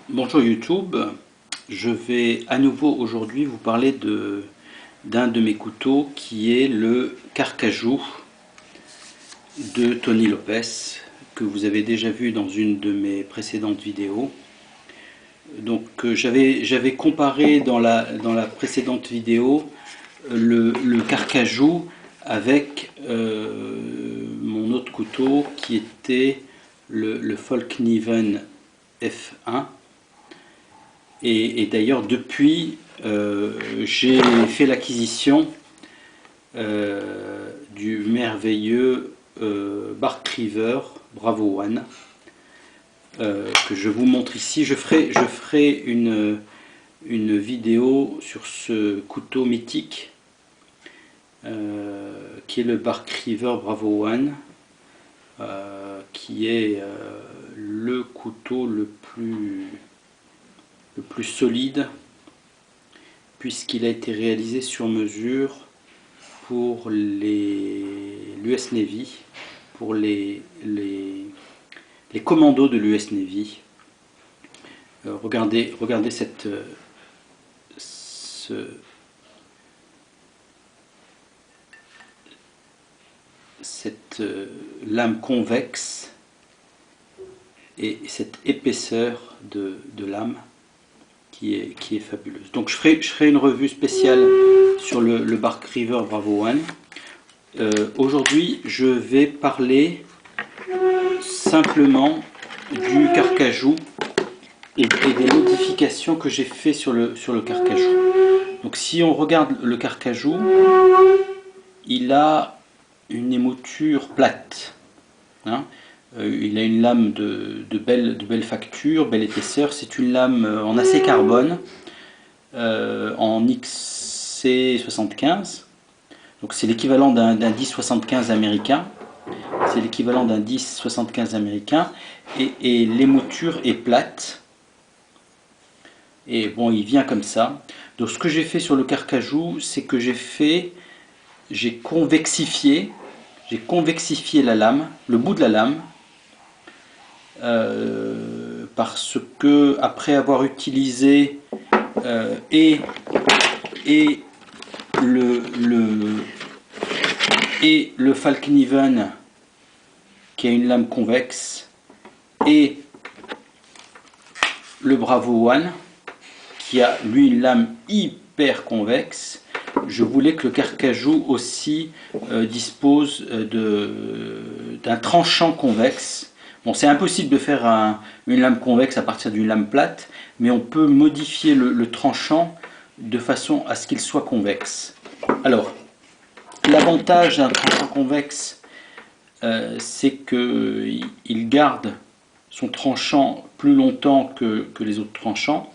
Bonjour YouTube, je vais à nouveau aujourd'hui vous parler d'un de mes couteaux qui est le Carcajou de Tony Lopez que vous avez déjà vu dans une de mes précédentes vidéos. Donc j'avais comparé dans la précédente vidéo le Carcajou avec mon autre couteau qui était le Folkniven F1. Et d'ailleurs, depuis, j'ai fait l'acquisition du merveilleux Bark River Bravo One que je vous montre ici. Je ferai une vidéo sur ce couteau mythique qui est le Bark River Bravo One, qui est le couteau le plus solide, puisqu'il a été réalisé sur mesure pour l'US Navy, pour les commandos de l'US Navy. Regardez cette lame convexe et cette épaisseur de lame qui est fabuleuse. Donc je ferai une revue spéciale sur le Bark River Bravo One. Aujourd'hui, je vais parler simplement du Carcajou et des modifications que j'ai fait sur le Carcajou. Donc si on regarde le Carcajou, il a une émouture plate. Il a une lame de belle facture, belle épaisseur. C'est une lame en acier carbone, en XC75. Donc c'est l'équivalent d'un 1075 américain. C'est l'équivalent d'un 1075 américain. Et l'émouture est plate. Et bon, il vient comme ça. Donc ce que j'ai fait sur le Carcajou, c'est que j'ai convexifié la lame, le bout de la lame. Parce que après avoir utilisé et le Folkniven qui a une lame convexe et le Bravo One qui a lui une lame hyper convexe, je voulais que le Carcajou aussi dispose d'un tranchant convexe. Bon, c'est impossible de faire une lame convexe à partir d'une lame plate, mais on peut modifier le tranchant de façon à ce qu'il soit convexe. Alors, l'avantage d'un tranchant convexe, c'est qu'il garde son tranchant plus longtemps que les autres tranchants.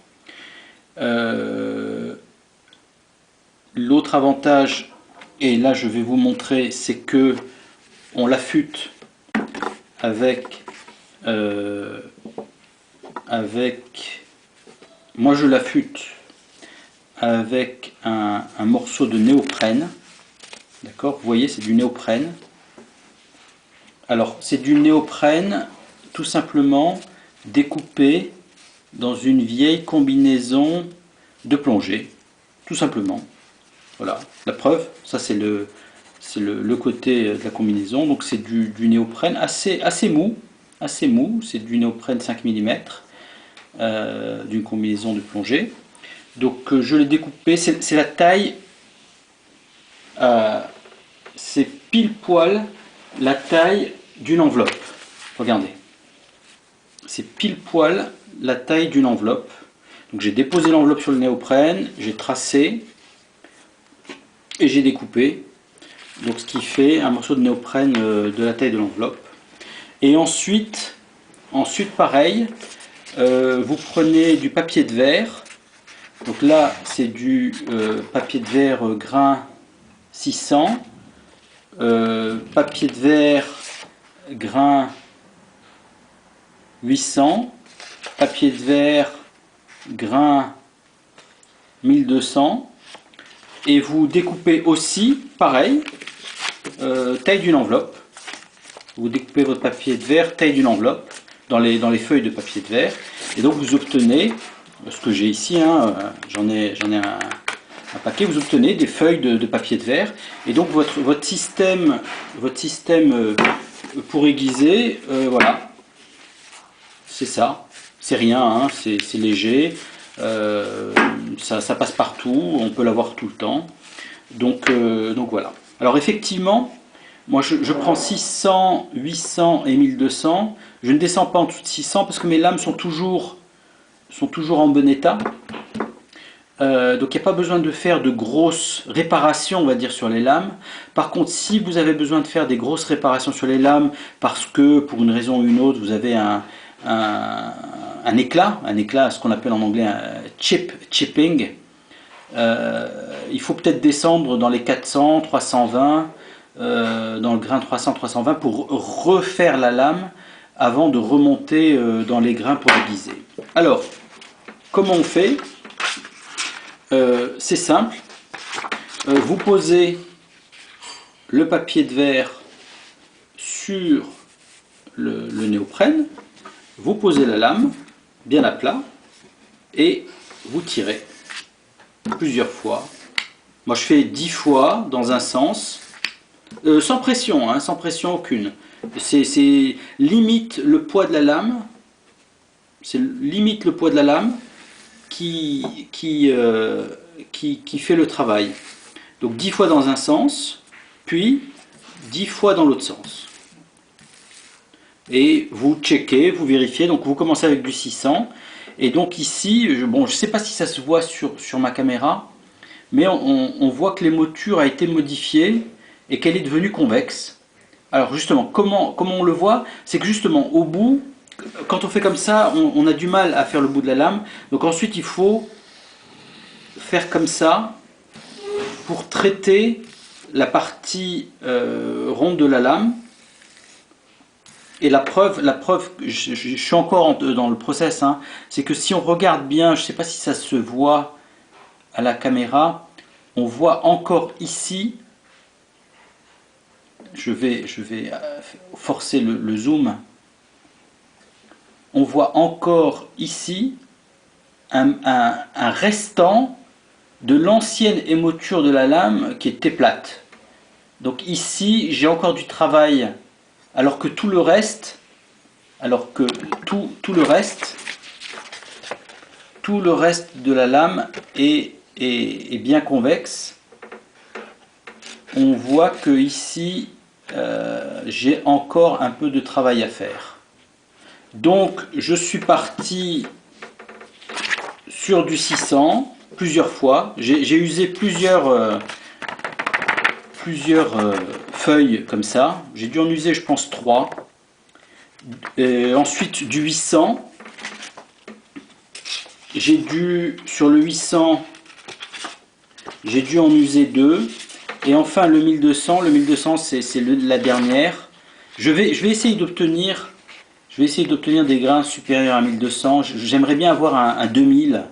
L'autre avantage, et là je vais vous montrer, c'est que on l'affûte avec moi je l'affûte avec un morceau de néoprène. D'accord, vous voyez, c'est du néoprène. Alors c'est du néoprène tout simplement découpé dans une vieille combinaison de plongée, tout simplement. Voilà, la preuve, ça c'est le côté de la combinaison. Donc c'est du néoprène assez mou, c'est du néoprène 5 mm d'une combinaison de plongée. Donc je l'ai découpé, c'est la taille, c'est pile poil la taille d'une enveloppe. Regardez, c'est pile poil la taille d'une enveloppe. Donc j'ai déposé l'enveloppe sur le néoprène, j'ai tracé et j'ai découpé. Donc ce qui fait un morceau de néoprène de la taille de l'enveloppe. Et ensuite pareil, vous prenez du papier de verre. Donc là c'est du papier de verre grain 600, papier de verre grain 800, papier de verre grain 1200, et vous découpez aussi pareil, taille d'une enveloppe. Vous découpez votre papier de verre taille d'une enveloppe. dans les feuilles de papier de verre. Et donc vous obtenez, ce que j'ai ici, hein, j'en ai un paquet, vous obtenez des feuilles de papier de verre. Et donc votre système pour aiguiser, voilà, c'est ça. C'est rien, hein, c'est léger, ça passe partout, on peut l'avoir tout le temps. Donc voilà. Alors effectivement, moi je prends 600, 800 et 1200. Je ne descends pas en dessous de 600 parce que mes lames sont toujours en bon état. Donc il n'y a pas besoin de faire de grosses réparations, on va dire, sur les lames. Par contre, si vous avez besoin de faire des grosses réparations sur les lames parce que pour une raison ou une autre vous avez un éclat, ce qu'on appelle en anglais un chipping, il faut peut-être descendre dans les 400, 320, dans le grain 300, 320 pour refaire la lame avant de remonter dans les grains pour aiguiser. Alors, comment on fait? C'est simple. Vous posez le papier de verre sur le néoprène, vous posez la lame bien à plat et vous tirez plusieurs fois. Moi je fais 10 fois dans un sens, sans pression, hein, sans pression aucune. C'est limite le poids de la lame, qui fait le travail. Donc 10 fois dans un sens, puis 10 fois dans l'autre sens. Et vous checkez, vous vérifiez, donc vous commencez avec du 600. Et donc ici, bon, je ne sais pas si ça se voit sur ma caméra, mais on voit que l'émoture a été modifiée et qu'elle est devenue convexe. Alors justement, comment on le voit? C'est que justement, au bout, quand on fait comme ça, on a du mal à faire le bout de la lame. Donc ensuite, il faut faire comme ça pour traiter la partie ronde de la lame. Et la preuve, je suis encore dans le process, hein, c'est que si on regarde bien, je ne sais pas si ça se voit à la caméra, on voit encore ici, je vais forcer le zoom, on voit encore ici un restant de l'ancienne émoture de la lame qui était plate. Donc ici, j'ai encore du travail, alors que tout le reste, tout le reste de la lame est bien convexe. On voit que ici, j'ai encore un peu de travail à faire. Donc, je suis parti sur du 600 plusieurs fois. J'ai usé plusieurs feuilles comme ça. J'ai dû en user, je pense, 3. Ensuite, du 800. Sur le 800, j'ai dû en user 2. Et enfin, le 1200. Le 1200, c'est la dernière. Je vais essayer d'obtenir des grains supérieurs à 1200. J'aimerais bien avoir un 2000.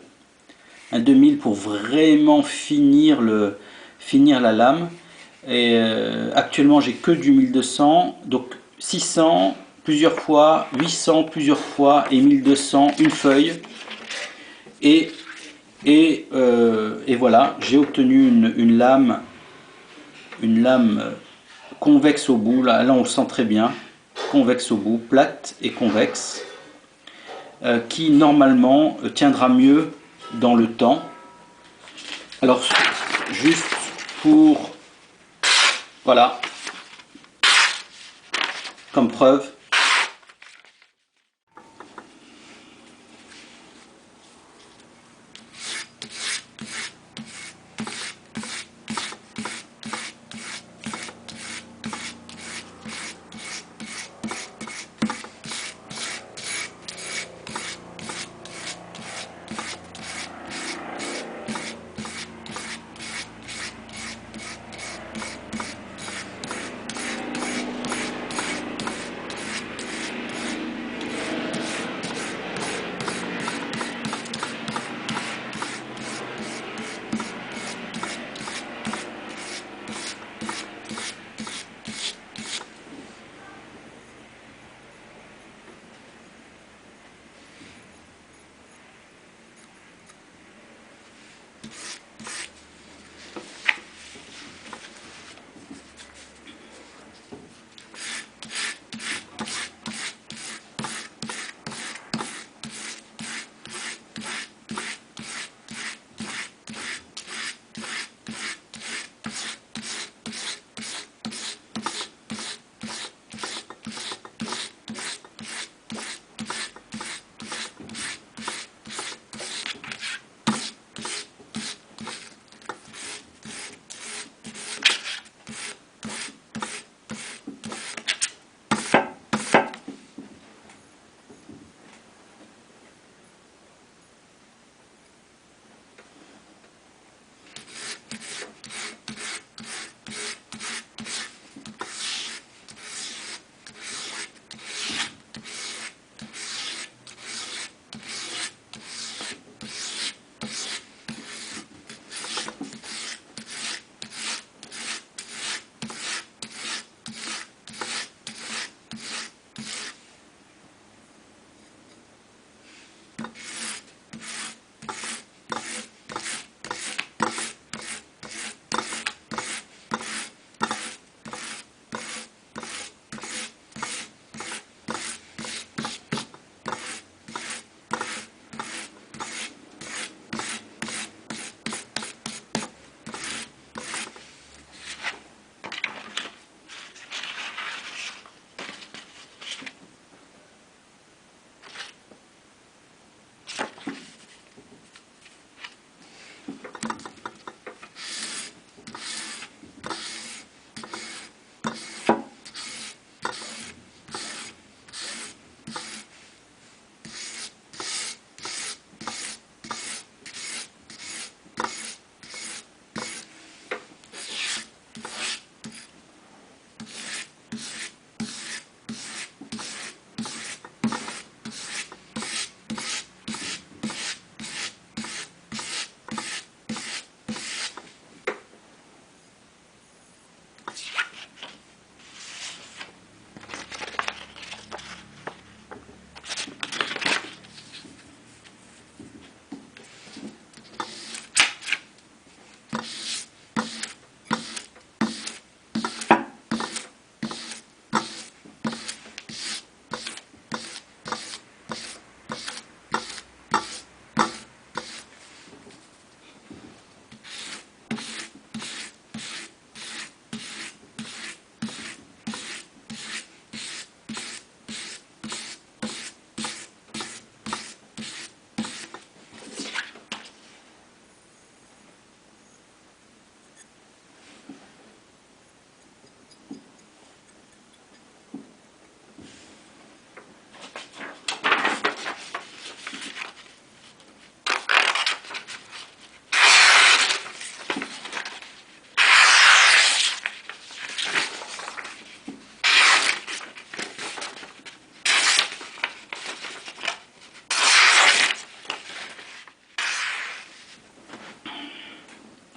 Un 2000 pour vraiment finir la lame. Et actuellement, j'ai que du 1200. Donc 600 plusieurs fois, 800 plusieurs fois et 1200 une feuille. Et voilà, j'ai obtenu une lame convexe au bout. Là, on le sent très bien. Convexe au bout, plate et convexe, qui normalement tiendra mieux dans le temps. Alors, juste pour, voilà, comme preuve.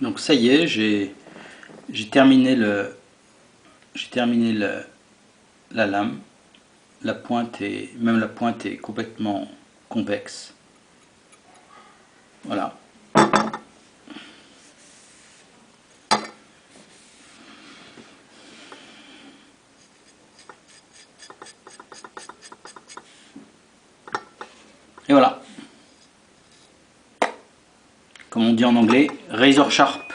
Donc ça y est, j'ai terminé la lame. La pointe est complètement convexe. Voilà. Et voilà. Comme on dit en anglais, razor sharp.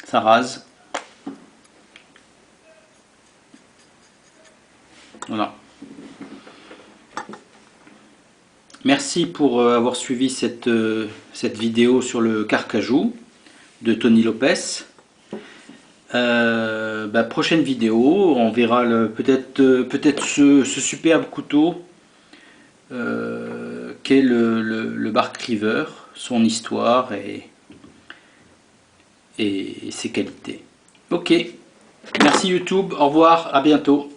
Ça rase. Voilà. Merci pour avoir suivi cette vidéo sur le carcajou de Tony Lopez. Prochaine vidéo, on verra peut-être ce superbe couteau qu'est le Bark River, son histoire et ses qualités. Ok, merci YouTube, au revoir, à bientôt.